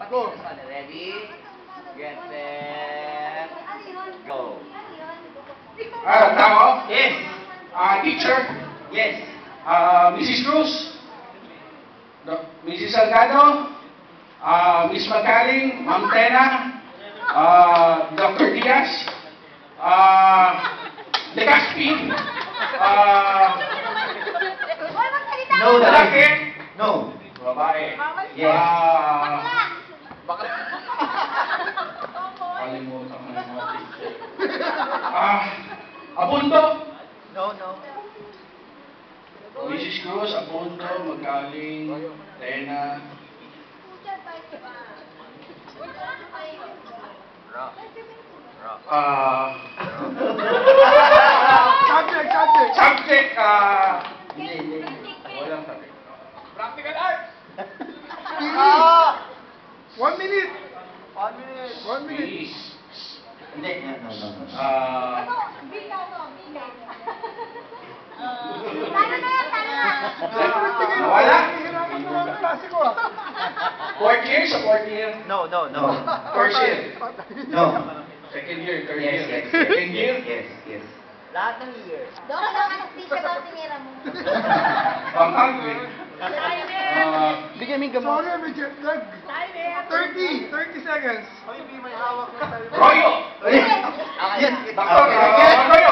Go. Ready? Get set. Go. Tao? Yes. Teacher? Yes. Mrs. Cruz? Mrs. Salgado? Miss Magaling? Ma'am Tena? Dr. Diaz? Legaspi? No, Lalaki? No. Babae? Yes. Kalimutan ko na mga teacher. Abundo? No, no. Mrs. Cruz, Abundo, Magaling, Tena. Subject, walang subject. Practical art. 1 minute. 1 minute. 1 minute. Please. Hindi, no. Wala? Hihirapan mo ang klase ko ah. Fourth year sa fourth year? No. First year? No. Second year, third Yes, year? yes. Second year? Yes. Lahat ng year. Doon ka naman ang speech about tinira mo. Bangkag eh. Bigyan mo yung gamot. Sorry, may jet lag. 30 seconds. Royo! Yes. Royo!